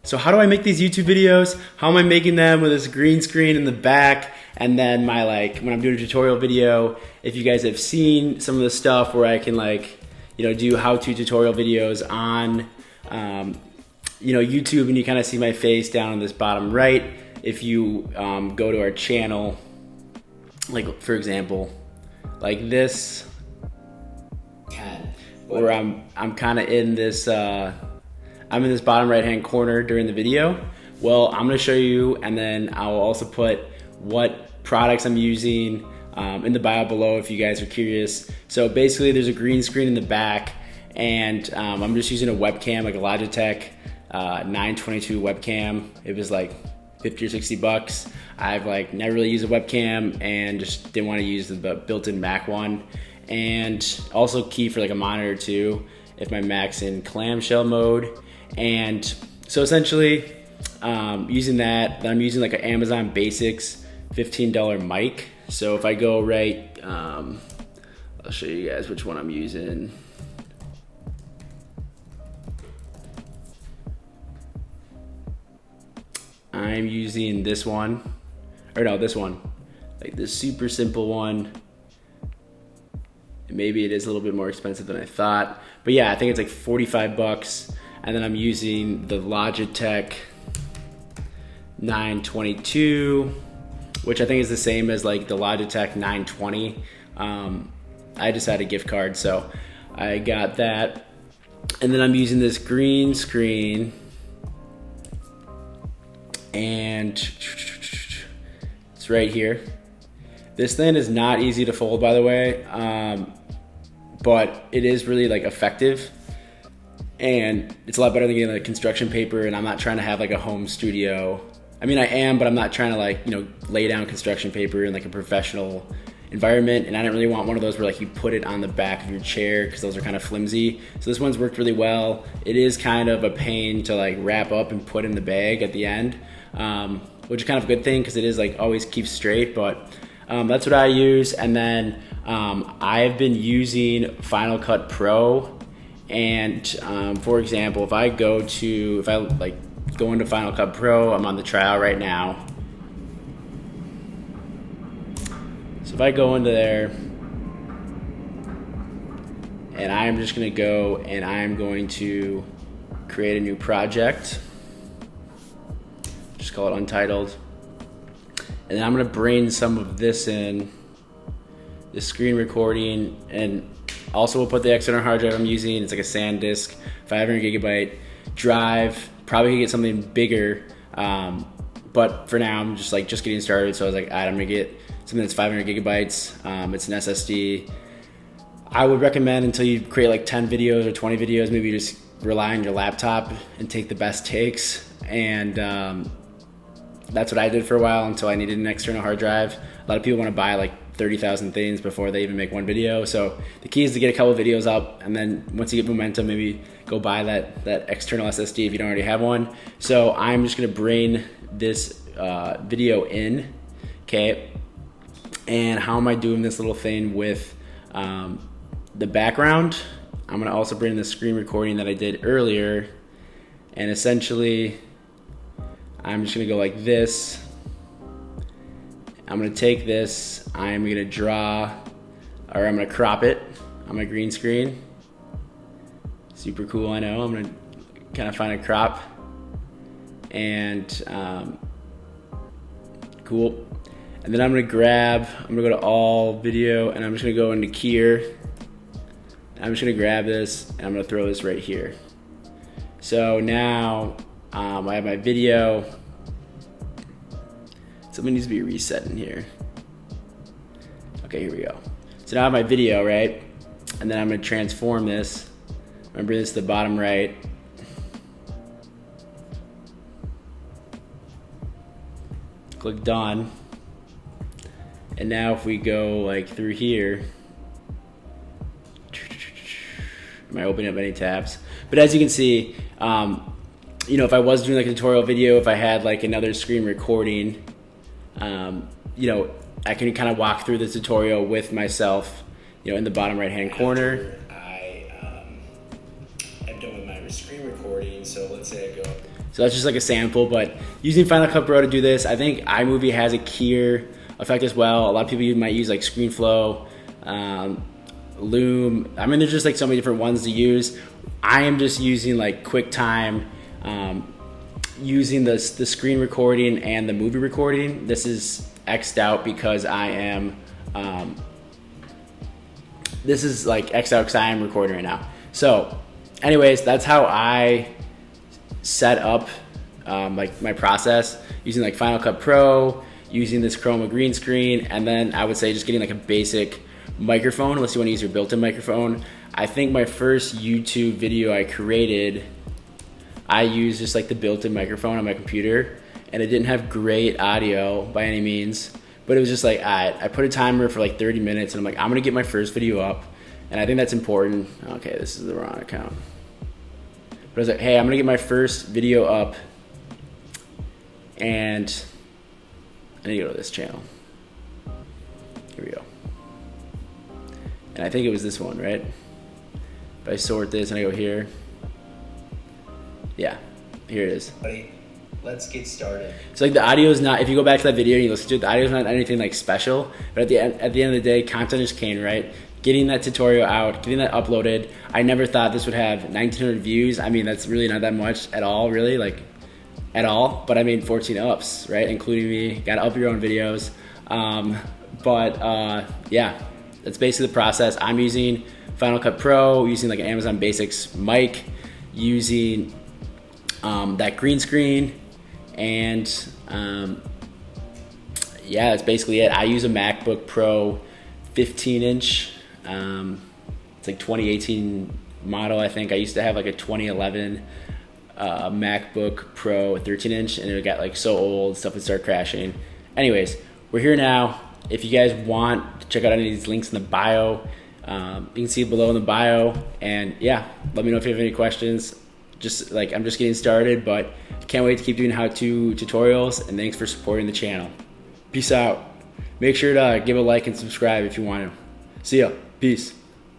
So how do I make these YouTube videos? How am I making them with this green screen in the back? And then my when I'm doing a tutorial video, if you guys have seen some of the stuff where I can do how-to tutorial videos on YouTube, and you kind of see my face down in this bottom right. If you go to our channel, for example, like this, where I'm kind of in this I'm in this bottom right hand corner during the video. Well, I'm gonna show you, and then I'll also put what products I'm using in the bio below if you guys are curious. So basically there's a green screen in the back, and I'm just using a webcam, like a Logitech 922 webcam. It was like 50 or 60 bucks. I've never really used a webcam and just didn't want to use the built-in Mac one. And also key for a monitor too, if my Mac's in clamshell mode. And so essentially using that, then I'm using an Amazon Basics $15 mic. So if I go I'll show you guys which one I'm using. I'm using this one, this one, this super simple one. Maybe it is a little bit more expensive than I thought, but yeah, I think it's 45 bucks. And then I'm using the Logitech 922, which I think is the same as the Logitech 920. I just had a gift card, so I got that. And then I'm using this green screen, and it's right here. This thing is not easy to fold, by the way, but it is really effective. And it's a lot better than getting construction paper, and I'm not trying to have a home studio. I mean, I am, but I'm not trying to lay down construction paper in a professional environment, and I don't really want one of those where you put it on the back of your chair, because those are kind of flimsy. So this one's worked really well. It is kind of a pain to wrap up and put in the bag at the end, which is kind of a good thing because it is always keeps straight, but that's what I use. And then I've been using Final Cut Pro. And for example, if I go into Final Cut Pro, I'm on the trial right now. So if I go into there, and I'm just gonna go and I'm going to create a new project, just call it Untitled, and then I'm gonna bring some of this in, the screen recording, and also we'll put the external hard drive I'm using. It's a SanDisk 500 gigabyte drive. Probably could get something bigger, but for now I'm just getting started. So I was alright, I'm gonna get something that's 500 gigabytes. It's an SSD. I would recommend, until you create 10 videos or 20 videos, maybe you just rely on your laptop and take the best takes. And that's what I did for a while, until I needed an external hard drive. A lot of people want to buy 30,000 things before they even make one video. So the key is to get a couple of videos up, and then once you get momentum, maybe go buy that external SSD if you don't already have one. So I'm just gonna bring this video in, okay? And how am I doing this little thing with the background? I'm gonna also bring in the screen recording that I did earlier, and essentially I'm just gonna go like this. I'm gonna take this, I'm gonna draw, or I'm gonna crop it on my green screen. Super cool, I know. I'm gonna kind of find a crop, and cool. And then I'm gonna go to all video, and I'm just gonna go into Keyer. I'm just gonna grab this, and I'm gonna throw this right here. So now I have my video. Something needs to be reset in here. Okay, here we go. So now I have my video, right? And then I'm gonna transform this. I'm gonna bring this to the bottom right. Click done. And now if we go through here, am I opening up any tabs? But as you can see, if I was doing a tutorial video, if I had another screen recording, I can kind of walk through the tutorial with myself, in the bottom right hand corner. I'm done with my screen recording, so let's say I go. So that's just like a sample, but using Final Cut Pro to do this, I think iMovie has a keyer effect as well. A lot of people might use like ScreenFlow, Loom. I mean, there's just like so many different ones to use. I am just using like QuickTime, using the screen recording and the movie recording. This is X'd out because I am, this is like X'd out because I am recording right now. So anyways, that's how I set up like my process, using like Final Cut Pro, using this Chroma green screen, and then I would say just getting like a basic microphone unless you want to use your built-in microphone. I think my first YouTube video I created, I used just like the built-in microphone on my computer, and it didn't have great audio by any means, but it was just like, I put a timer for like 30 minutes and I'm like, I'm gonna get my first video up, and I think that's important. Okay, this is the wrong account. But I was like, hey, I'm gonna get my first video up, and I need to go to this channel. Here we go. And I think it was this one, right? If I sort this and I go here, yeah, here it is. Buddy, let's get started. So like the audio is not, if you go back to that video and you listen to it, the audio is not anything like special, but at the end of the day, content is king, right? Getting that tutorial out, getting that uploaded. I never thought this would have 1,900 views. I mean, that's really not that much at all, really, like at all. But I made 14 ups, right? Including me, got to up your own videos. Yeah, that's basically the process. I'm using Final Cut Pro, using like an Amazon Basics mic, using that green screen, and yeah, that's basically it. I use a MacBook Pro 15-inch. It's like 2018 model, I think. I used to have like a 2011 MacBook Pro 13-inch, and it got like so old, stuff would start crashing. Anyways, we're here now. If you guys want to check out any of these links in the bio, you can see it below in the bio. And yeah, let me know if you have any questions. Just like, I'm just getting started, but can't wait to keep doing how-to tutorials, and thanks for supporting the channel. Peace out. Make sure to give a like and subscribe if you want to. See ya. Peace.